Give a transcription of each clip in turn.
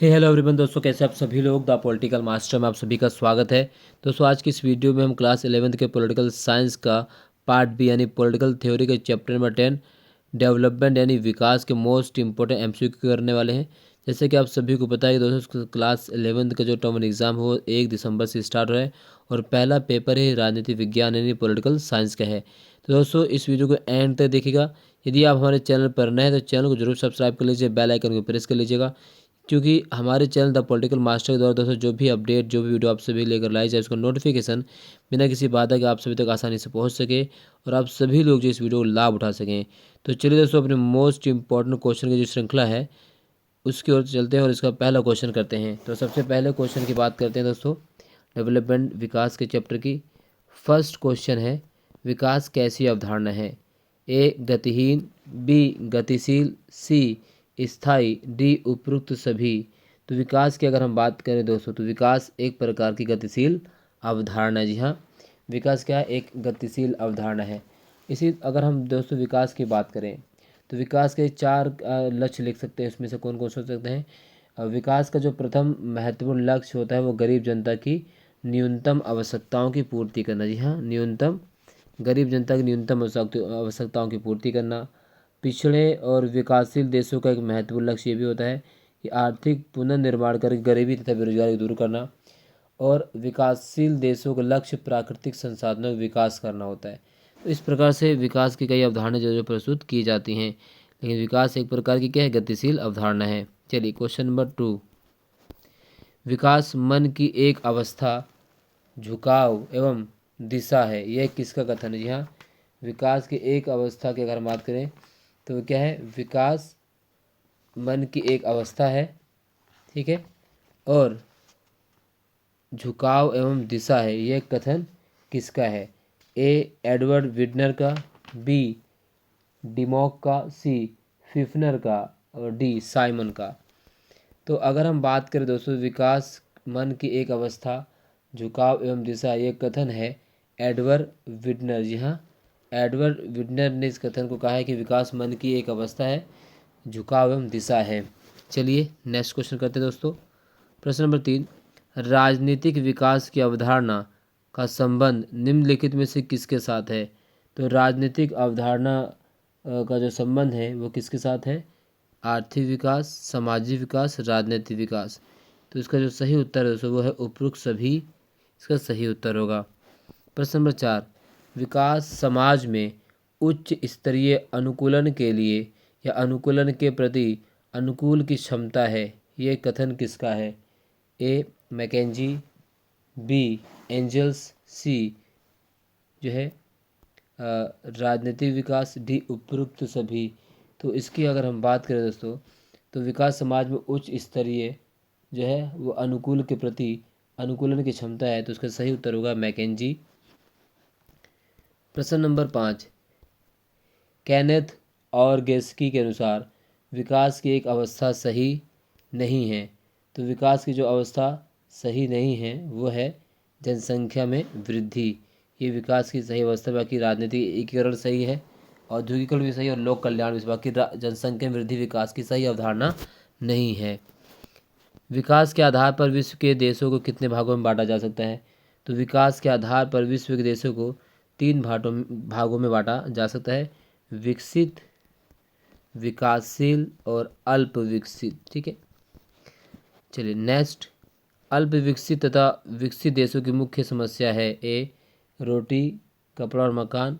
Hello everyone दोस्तों, कैसे आप सभी लोग। द पॉलिटिकल मास्टर में आप सभी का स्वागत है। दोस्तों आज की इस वीडियो में हम क्लास 11th के पॉलिटिकल साइंस का पार्ट बी यानी पॉलिटिकल थ्योरी के चैप्टर नंबर 10 डेवलपमेंट यानी विकास के मोस्ट इंपॉर्टेंट एमसीक्यू करने वाले हैं। जैसे कि आप सभी को पता है कि दोस्तों क्लास 11th का जो टर्म एग्ज़ाम हो 1 दिसंबर से स्टार्ट हो रहा है और पहला पेपर है राजनीति विज्ञान यानी पॉलिटिकल साइंस का है। तो दोस्तों इस वीडियो को एंड तक देखिएगा। यदि आप हमारे चैनल पर नए हैं तो चैनल को जरूर सब्सक्राइब कर लीजिए, बेल आइकन को प्रेस कर लीजिएगा, क्योंकि हमारे चैनल द पॉलिटिकल मास्टर के द्वारा दोस्तों जो भी अपडेट जो भी वीडियो आप सभी लेकर लाई जाए उसका नोटिफिकेशन बिना किसी बाधा के आप सभी तक आसानी से पहुंच सके और आप सभी लोग जो इस वीडियो को लाभ उठा सकें। तो चलिए दोस्तों अपने मोस्ट इंपॉर्टेंट क्वेश्चन की जो श्रृंखला है उसकी ओर चलते हैं और इसका पहला क्वेश्चन करते हैं। तो सबसे पहले क्वेश्चन की बात करते हैं दोस्तों डेवलपमेंट विकास के चैप्टर की। फर्स्ट क्वेश्चन है, विकास कैसी अवधारणा है? ए गतिहीन, बी गतिशील, सी स्थायी, डी उपरोक्त सभी। तो विकास की अगर हम बात करें दोस्तों तो विकास एक प्रकार की गतिशील अवधारणा है। जी हाँ, विकास क्या है? एक गतिशील अवधारणा है। इसी अगर हम दोस्तों विकास की बात करें तो विकास के 4 लक्ष्य लिख सकते हैं। इसमें से कौन कौन सोच सकते हैं? विकास का जो प्रथम महत्वपूर्ण लक्ष्य होता है वो गरीब जनता की न्यूनतम आवश्यकताओं की पूर्ति करना। जी हाँ, न्यूनतम गरीब जनता की न्यूनतम आवश्यकताओं की पूर्ति करना। पिछड़े और विकासशील देशों का एक महत्वपूर्ण लक्ष्य ये भी होता है कि आर्थिक पुनर्निर्माण करके गरीबी तथा बेरोजगारी दूर करना। और विकासशील देशों का लक्ष्य प्राकृतिक संसाधनों का विकास करना होता है। तो इस प्रकार से विकास की कई अवधारणाएं जो प्रस्तुत की जाती हैं, लेकिन विकास एक प्रकार की क्या है? गतिशील अवधारणा है। चलिए क्वेश्चन नंबर 2, विकास मन की एक अवस्था, झुकाव एवं दिशा है, यह किसका कथन है? जी हाँ, विकास की एक अवस्था की अगर हम बात करें तो क्या है? विकास मन की एक अवस्था है, ठीक है, और झुकाव एवं दिशा है, यह कथन किसका है? ए एडवर्ड विडनर का, बी डिमॉक का, सी फिफ्नर का और डी साइमन का। तो अगर हम बात करें दोस्तों विकास मन की एक अवस्था, झुकाव एवं दिशा, ये कथन है एडवर्ड विडनर। जी हाँ, एडवर्ड विडनर ने इस कथन को कहा है कि विकास मन की एक अवस्था है, झुकाव एवं दिशा है। चलिए नेक्स्ट क्वेश्चन करते हैं दोस्तों। प्रश्न नंबर 3, राजनीतिक विकास की अवधारणा का संबंध निम्नलिखित में से किसके साथ है? तो राजनीतिक अवधारणा का जो संबंध है वो किसके साथ है? आर्थिक विकास, सामाजिक विकास, राजनीतिक विकास। तो इसका जो सही उत्तर है दोस्तों वो है उपरोक्त सभी, इसका सही उत्तर होगा। प्रश्न नंबर 4, विकास समाज में उच्च स्तरीय अनुकूलन के लिए या अनुकूलन के प्रति अनुकूल की क्षमता है, ये कथन किसका है? ए मैकेंजी, बी एंजल्स, सी जो है राजनीतिक विकास, डी उपरोक्त सभी। तो इसकी अगर हम बात करें दोस्तों तो विकास समाज में उच्च स्तरीय जो है वो अनुकूल के प्रति अनुकूलन की क्षमता है, तो उसका सही उत्तर होगा मैकेंजी। प्रश्न नंबर 5, कैनेथ और गेस्की के अनुसार विकास की एक अवस्था सही नहीं है। तो विकास की जो अवस्था सही नहीं है वो है जनसंख्या में वृद्धि, ये विकास की सही अवस्था। बाकी राजनीतिक एकीकरण सही है, औद्योगिकरण भी सही और लोक कल्याण भी। बाकी जनसंख्या में वृद्धि विकास की सही अवधारणा नहीं है। विकास के आधार पर विश्व के देशों को कितने भागों में बांटा जा सकता है? तो विकास के आधार पर विश्व के देशों को 3 भागों में बांटा जा सकता है, विकसित, विकासशील और अल्प विकसित। ठीक है, चलिए नेक्स्ट, अल्प विकसित तथा विकसित देशों की मुख्य समस्या है। ए रोटी, कपड़ा और मकान,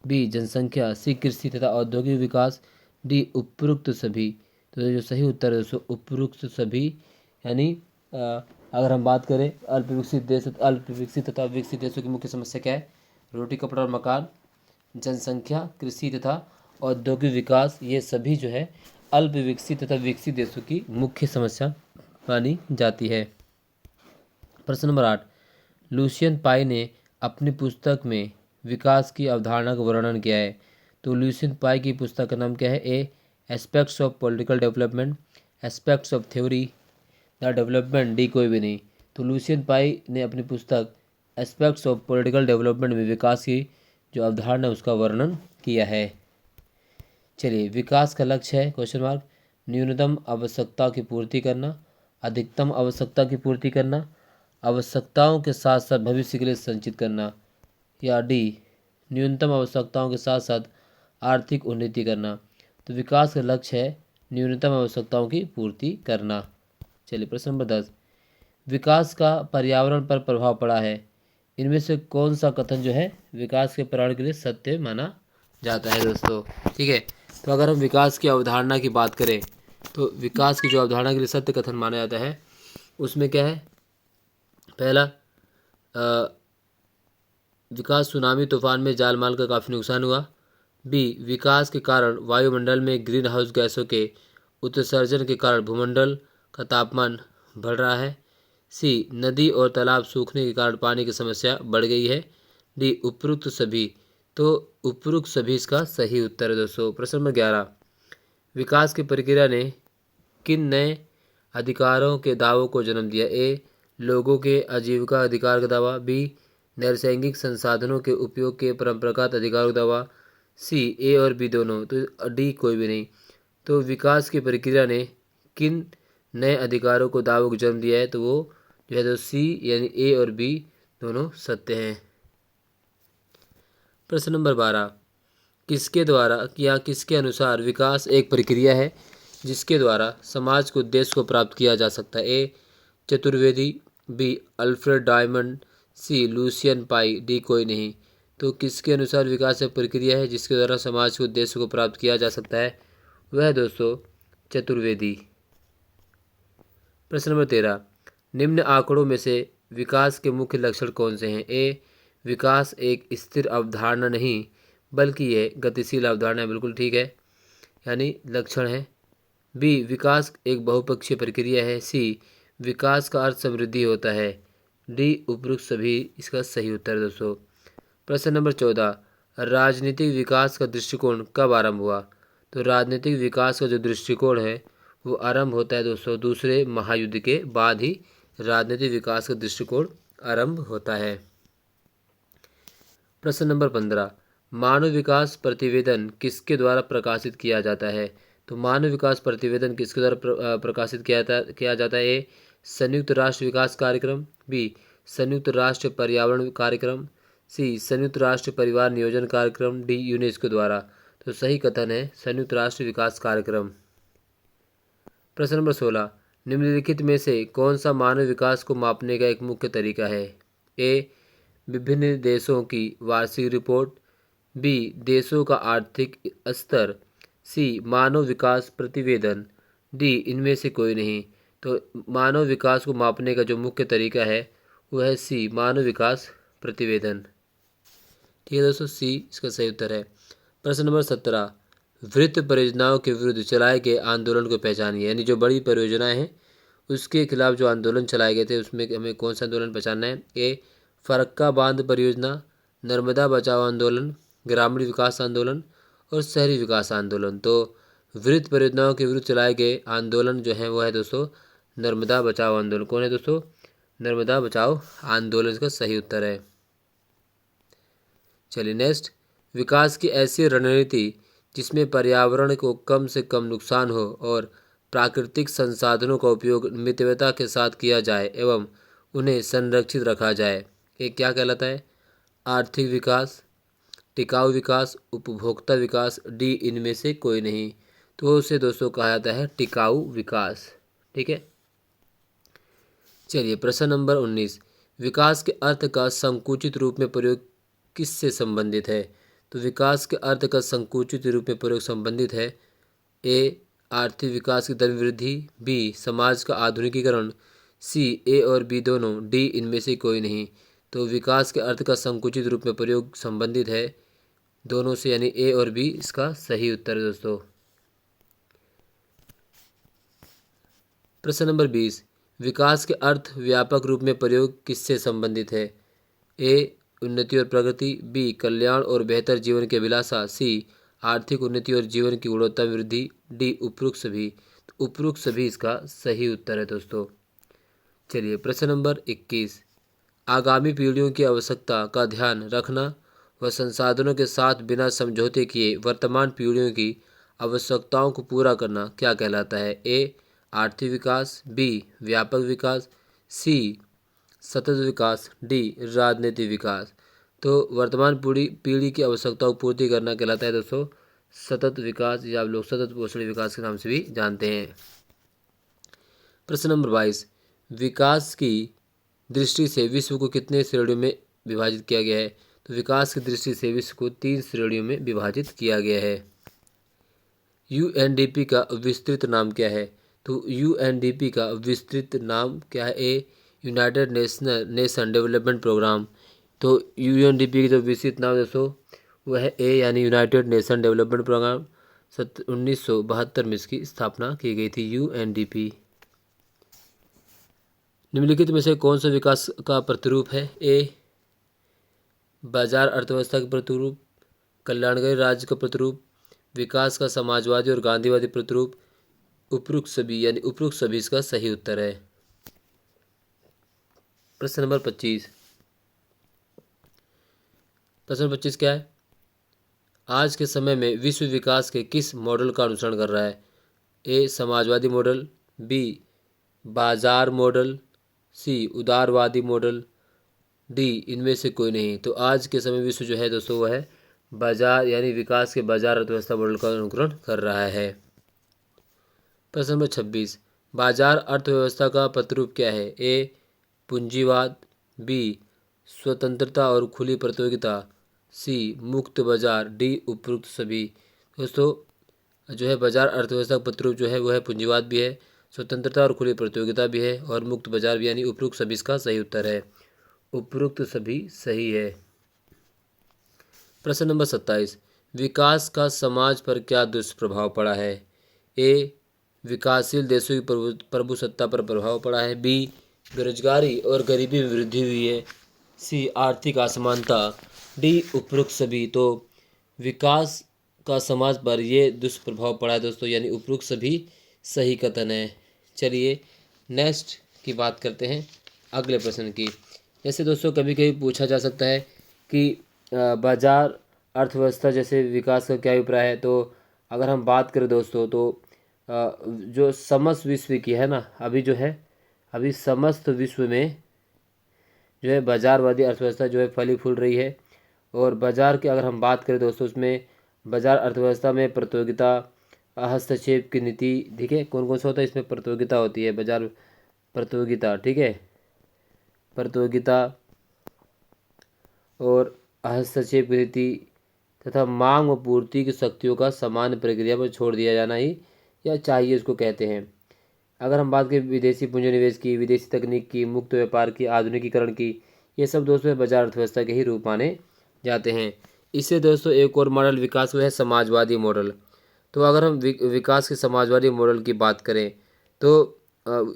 बी जनसंख्या, सी कृषि तथा औद्योगिक विकास, डी उपरोक्त सभी। तो जो सही उत्तर है दोस्तों उपरोक्त सभी, यानी अगर हम बात करें अल्प विकसित तथा विकसित देशों की मुख्य समस्या क्या है? रोटी, कपड़ा और मकान, जनसंख्या, कृषि तथा औद्योगिक विकास, ये सभी जो है अल्प विकसित तथा विकसित देशों की मुख्य समस्या मानी जाती है। प्रश्न नंबर 8, लुसियन पाई ने अपनी पुस्तक में विकास की अवधारणा का वर्णन किया है। तो लुसियन पाई की पुस्तक का नाम क्या है? A aspects of political development, aspects of theory, the development, D कोई भी नहीं। तो लुसियन पाई ने अपनी पुस्तक एस्पेक्ट्स ऑफ पॉलिटिकल डेवलपमेंट में विकास की जो अवधारणा है उसका वर्णन किया है। चलिए विकास का लक्ष्य है क्वेश्चन मार्क, न्यूनतम आवश्यकता की पूर्ति करना, अधिकतम आवश्यकता की पूर्ति करना, आवश्यकताओं के साथ साथ भविष्य के लिए संचित करना, या डी न्यूनतम आवश्यकताओं के साथ साथ आर्थिक उन्नति करना। तो विकास का लक्ष्य है न्यूनतम आवश्यकताओं की पूर्ति करना। चलिए प्रश्न नंबर 10, विकास का पर्यावरण पर प्रभाव पड़ा है, इनमें से कौन सा कथन जो है विकास के पर्यावरण के लिए सत्य माना जाता है दोस्तों। ठीक है, तो अगर हम विकास की अवधारणा की बात करें तो विकास की जो अवधारणा के लिए सत्य कथन माना जाता है उसमें क्या है, पहला विकास सुनामी तूफान में जान माल का काफ़ी नुकसान हुआ। बी विकास के कारण वायुमंडल में ग्रीन हाउस गैसों के उत्सर्जन के कारण भूमंडल का तापमान बढ़ रहा है। सी नदी और तालाब सूखने के कारण पानी की समस्या बढ़ गई है। डी उपरोक्त सभी। तो उपरोक्त सभी इसका सही उत्तर है दोस्तों। प्रश्न नंबर 11, विकास की प्रक्रिया ने किन नए अधिकारों के दावों को जन्म दिया। ए लोगों के आजीविका अधिकार का दावा। बी नैसर्गिक संसाधनों के उपयोग के परंपरागत अधिकारों का दावा। सी ए और बी दोनों। तो डी कोई भी नहीं। तो विकास की प्रक्रिया ने किन नए अधिकारों को दावों को जन्म दिया है, तो वो जो है तो सी यानी ए और बी दोनों सत्य हैं। प्रश्न नंबर 12, किसके द्वारा या किसके अनुसार विकास एक प्रक्रिया है जिसके द्वारा समाज के उद्देश्य को प्राप्त किया जा सकता है। A Chaturvedi. B Alfred Diamond. C Lucian Pye. D कोई नहीं। तो किसके अनुसार विकास एक प्रक्रिया है जिसके द्वारा समाज के उद्देश्य को प्राप्त किया जा सकता है, वह दोस्तों चतुर्वेदी। प्रश्न नंबर 13, निम्न आंकड़ों में से विकास के मुख्य लक्षण कौन से हैं। ए विकास एक स्थिर अवधारणा नहीं बल्कि यह गतिशील अवधारणा है। बिल्कुल ठीक है, यानी लक्षण है। बी विकास एक बहुपक्षीय प्रक्रिया है। सी विकास का अर्थ समृद्धि होता है। डी उपरोक्त सभी इसका सही उत्तर है दोस्तों। प्रश्न नंबर 14, राजनीतिक विकास का दृष्टिकोण कब आरंभ हुआ। तो राजनीतिक विकास का जो दृष्टिकोण है वो आरंभ होता है दोस्तों दूसरे महायुद्ध के बाद ही राजनीतिक विकास का दृष्टिकोण आरंभ होता है। प्रश्न नंबर 15, मानव विकास प्रतिवेदन किसके द्वारा प्रकाशित किया जाता है। तो मानव विकास प्रतिवेदन किसके द्वारा प्रकाशित किया जाता है। ए संयुक्त राष्ट्र विकास कार्यक्रम। बी संयुक्त राष्ट्र पर्यावरण कार्यक्रम। सी संयुक्त राष्ट्र परिवार नियोजन कार्यक्रम। डी यूनेस्को द्वारा। तो सही कथन है संयुक्त राष्ट्र विकास कार्यक्रम। प्रश्न नंबर 16, निम्नलिखित में से कौन सा मानव विकास को मापने का एक मुख्य तरीका है। ए विभिन्न देशों की वार्षिक रिपोर्ट। बी देशों का आर्थिक स्तर। सी मानव विकास प्रतिवेदन। डी इनमें से कोई नहीं। तो मानव विकास को मापने का जो मुख्य तरीका है वह है सी मानव विकास प्रतिवेदन। ठीक है दोस्तों, सी इसका सही उत्तर है। प्रश्न नंबर 17, वृत्त परियोजनाओं के विरुद्ध चलाए गए आंदोलन को पहचानिए। यानी जो बड़ी परियोजनाएं हैं उसके खिलाफ जो आंदोलन चलाए गए थे उसमें हमें कौन सा आंदोलन पहचानना है। ए फरक्का बांध परियोजना, नर्मदा बचाओ आंदोलन, ग्रामीण विकास आंदोलन और शहरी विकास आंदोलन। तो वृत्त परियोजनाओं के विरुद्ध चलाए गए आंदोलन जो है वो है दोस्तों नर्मदा बचाओ आंदोलन। कौन है दोस्तों, नर्मदा बचाओ आंदोलन इसका सही उत्तर है। चलिए नेक्स्ट, विकास की ऐसी रणनीति जिसमें पर्यावरण को कम से कम नुकसान हो और प्राकृतिक संसाधनों का उपयोग मितव्ययता के साथ किया जाए एवं उन्हें संरक्षित रखा जाए, ये क्या कहलाता है। आर्थिक विकास, टिकाऊ विकास, उपभोक्ता विकास। डी इनमें से कोई नहीं। तो उसे दोस्तों कहा जाता है टिकाऊ विकास। ठीक है, चलिए प्रश्न नंबर 19, विकास के अर्थ का संकुचित रूप में प्रयोग किससे संबंधित है। तो विकास के अर्थ का संकुचित रूप में प्रयोग संबंधित है। ए आर्थिक विकास की दर वृद्धि। बी समाज का आधुनिकीकरण। सी ए और बी दोनों। डी इनमें से कोई नहीं। तो विकास के अर्थ का संकुचित रूप में प्रयोग संबंधित है दोनों से, यानी ए और बी इसका सही उत्तर है दोस्तों। प्रश्न नंबर 20, विकास के अर्थ व्यापक रूप में प्रयोग किससे संबंधित है। ए उन्नति और प्रगति। बी कल्याण और बेहतर जीवन की अभिलाषा। सी आर्थिक उन्नति और जीवन की गुणवत्ता में वृद्धि। डी उपरोक्त सभी। तो उपरोक्त सभी इसका सही उत्तर है दोस्तों। चलिए प्रश्न नंबर 21, आगामी पीढ़ियों की आवश्यकता का ध्यान रखना व संसाधनों के साथ बिना समझौते किए वर्तमान पीढ़ियों की आवश्यकताओं को पूरा करना क्या कहलाता है। ए आर्थिक विकास, बी व्यापक विकास, सी सतत विकास, डी राजनीतिक विकास। तो वर्तमान पीढ़ी की आवश्यकताओं की पूर्ति करना कहलाता है दोस्तों सतत विकास, या आप लोग सतत पोषण विकास के नाम से भी जानते हैं। प्रश्न नंबर 22, विकास की दृष्टि से विश्व को कितने श्रेणियों में विभाजित किया गया है? तो विकास की दृष्टि से विश्व को 3 श्रेणियों में विभाजित किया गया है। यूएनडीपी का विस्तृत नाम क्या है? तो यूएनडीपी का विस्तृत नाम क्या है? ए यूनाइटेड नेशन डेवलपमेंट प्रोग्राम। तो यूएनडीपी की जो विस्तृत नाम दोस्तों वह है ए यानी यूनाइटेड नेशन डेवलपमेंट प्रोग्राम। 1972 में इसकी स्थापना की गई थी यूएनडीपी। निम्नलिखित में से कौन सा विकास का प्रतिरूप है? ए बाजार अर्थव्यवस्था का प्रतिरूप, कल्याणकारी राज्य का प्रतिरूप, विकास का समाजवादी और गांधीवादी प्रतिरूप, उपरोक्त सभी यानी उपरोक्त सभी इसका सही उत्तर है। प्रश्न नंबर 25, प्रश्न 25 क्या है? आज के समय में विश्व विकास के किस मॉडल का अनुसरण कर रहा है? ए समाजवादी मॉडल, बी बाजार मॉडल, सी उदारवादी मॉडल, डी इनमें से कोई नहीं। तो आज के समय विश्व जो है दोस्तों वह है बाजार यानी विकास के बाजार अर्थव्यवस्था मॉडल का अनुकरण कर रहा है। प्रश्न नंबर 26, बाजार अर्थव्यवस्था का प्रतिरूप क्या है? ए पूंजीवाद, बी स्वतंत्रता और खुली प्रतियोगिता, सी मुक्त बाजार, डी उपरोक्त सभी। दोस्तों जो है बाजार अर्थव्यवस्था का प्रतिरूप जो है वह है पूंजीवाद भी है, स्वतंत्रता और खुली प्रतियोगिता भी है और मुक्त बाजार भी, यानी उपरोक्त सभी इसका सही उत्तर है। उपरोक्त सभी सही है। प्रश्न नंबर 27, विकास का समाज पर क्या दुष्प्रभाव पड़ा है? ए विकासशील देशों की प्रभुसत्ता पर प्रभाव पड़ा है, बी बेरोजगारी और गरीबी में वृद्धि हुई है, सी आर्थिक असमानता, डी उपरोक्त सभी। तो विकास का समाज पर ये दुष्प्रभाव पड़ा है दोस्तों, यानी उपरोक्त सभी सही कथन है। चलिए नेक्स्ट की बात करते हैं अगले प्रश्न की। जैसे दोस्तों कभी कभी पूछा जा सकता है कि बाजार अर्थव्यवस्था जैसे विकास का क्या अभिप्राय है? तो अगर हम बात करें दोस्तों तो जो समस्त विश्व की है ना, अभी समस्त विश्व में जो है बाजारवादी अर्थव्यवस्था जो है फली फूल रही है। और बाजार की अगर हम बात करें दोस्तों उसमें बाजार अर्थव्यवस्था में प्रतियोगिता, हस्तक्षेप की नीति, ठीक है, कौन कौन सा होता है इसमें? प्रतियोगिता होती है, बाजार प्रतियोगिता, ठीक है, प्रतियोगिता और हस्तक्षेप की नीति तथा मांग व पूर्ति की शक्तियों का सामान्य प्रक्रिया पर छोड़ दिया जाना ही या चाहिए उसको कहते हैं। अगर हम बात करें विदेशी पूंजी निवेश की, विदेशी तकनीक की, मुक्त व्यापार की, आधुनिकीकरण की, ये सब दोस्तों बाजार अर्थव्यवस्था के ही रूप माने जाते हैं। इससे दोस्तों एक और मॉडल विकास हुआ है समाजवादी मॉडल। तो अगर हम विकास के समाजवादी मॉडल की बात करें तो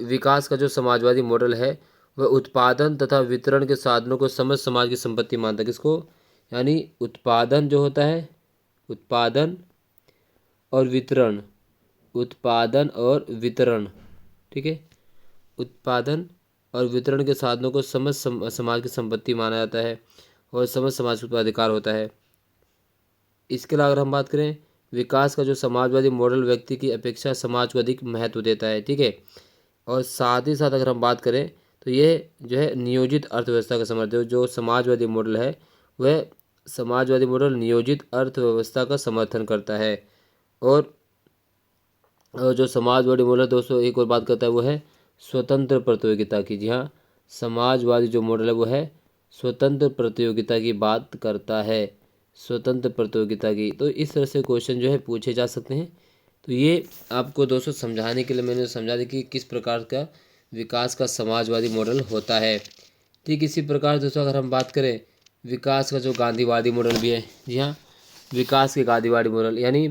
विकास का जो समाजवादी मॉडल है वह उत्पादन तथा वितरण के साधनों को समझ समाज की संपत्ति मानता है। किसको? यानी उत्पादन जो होता है, उत्पादन और वितरण, उत्पादन और वितरण, ठीक है, उत्पादन और वितरण के साधनों को समझ समाज की संपत्ति माना जाता है और समझ समाज का अधिकार होता है। इसके अलावा अगर हम बात करें विकास का जो समाजवादी मॉडल व्यक्ति की अपेक्षा समाज को अधिक महत्व देता है, ठीक है, और साथ ही साथ अगर हम बात करें तो ये जो है नियोजित अर्थव्यवस्था का समर्थन, जो समाजवादी मॉडल है वह समाजवादी मॉडल नियोजित अर्थव्यवस्था का समर्थन करता है। और जो समाजवादी मॉडल दोस्तों एक और बात करता है वो है स्वतंत्र प्रतियोगिता की। जी हाँ, समाजवादी जो मॉडल है वो है स्वतंत्र प्रतियोगिता की बात करता है, स्वतंत्र प्रतियोगिता की। तो इस तरह से क्वेश्चन जो है पूछे जा सकते हैं। तो ये आपको दोस्तों समझाने के लिए मैंने समझा दी कि किस प्रकार का विकास का समाजवादी मॉडल होता है। ठीक इसी प्रकार दोस्तों अगर हम बात करें विकास का जो गांधीवादी मॉडल भी है, जी हाँ, विकास के गांधीवादी मॉडल यानी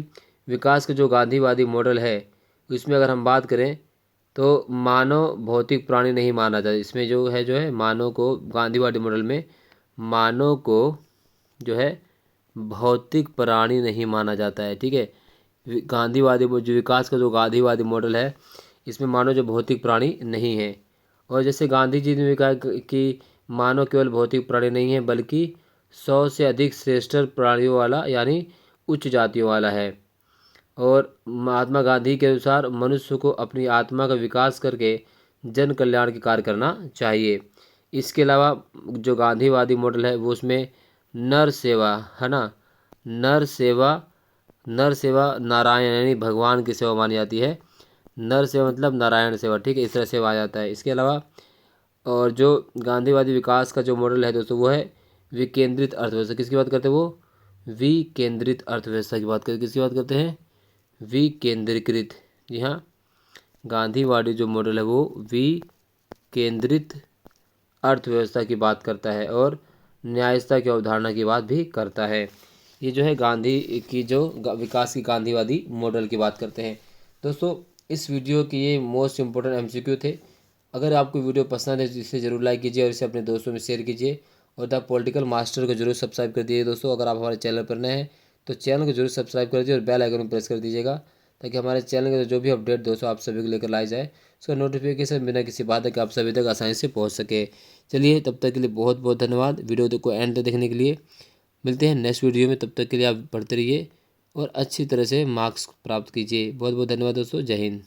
विकास का जो गांधीवादी मॉडल है इसमें अगर हम बात करें तो मानव भौतिक प्राणी नहीं माना जाता। इसमें जो है मानव को, गांधीवादी मॉडल में मानव को जो है भौतिक प्राणी नहीं माना जाता है, ठीक है। गांधीवादी जो विकास का जो गांधीवादी मॉडल है इसमें मानव जो भौतिक प्राणी नहीं है। और जैसे गांधी जी ने भी कहा कि मानव केवल भौतिक प्राणी नहीं है बल्कि 100 से अधिक श्रेष्ठ प्राणियों वाला यानी उच्च जातियों वाला है। और महात्मा गांधी के अनुसार मनुष्य को अपनी आत्मा का विकास करके जन कल्याण के कार्य करना चाहिए। इसके अलावा जो गांधीवादी मॉडल है वो उसमें नर सेवा है ना, नर सेवा नारायण यानी भगवान की सेवा मानी जाती है। नर सेवा मतलब नारायण सेवा, ठीक है, इस तरह से आ जाता है। इसके अलावा और जो गांधीवादी विकास का जो मॉडल है दोस्तों वो है विकेंद्रित अर्थव्यवस्था। किसकी बात करते हैं वो? विकेंद्रित अर्थव्यवस्था की बात करते हैं। किसकी बात करते हैं? विकेंद्रीकृत। जी हाँ, गांधीवादी जो मॉडल है वो विकेंद्रित अर्थव्यवस्था की बात करता है और न्यायिकता की अवधारणा की बात भी करता है। ये जो है गांधी की जो विकास की गांधीवादी मॉडल की बात करते हैं। दोस्तों इस वीडियो के ये मोस्ट इम्पोर्टेंट एमसीक्यू थे। अगर आपको वीडियो पसंद है तो इसे ज़रूर लाइक कीजिए और इसे अपने दोस्तों में शेयर कीजिए और द पॉलिटिकल मास्टर को जरूर सब्सक्राइब कर दीजिए। दोस्तों अगर आप हमारे चैनल पर नए हैं तो चैनल को जरूर सब्सक्राइब कर दीजिए और बेल आइकन को प्रेस कर दीजिएगा ताकि हमारे चैनल के जो भी अपडेट दोस्तों आप सभी को लेकर लाई जाए उसका नोटिफिकेशन बिना किसी बात के आप सभी तक आसानी से पहुंच सके। चलिए तब तक के लिए बहुत बहुत धन्यवाद वीडियो को एंड तक देखने के लिए। मिलते हैं नेक्स्ट वीडियो में, तब तक के लिए आप पढ़ते रहिए और अच्छी तरह से मार्क्स प्राप्त कीजिए। बहुत बहुत धन्यवाद दोस्तों, जय हिंद।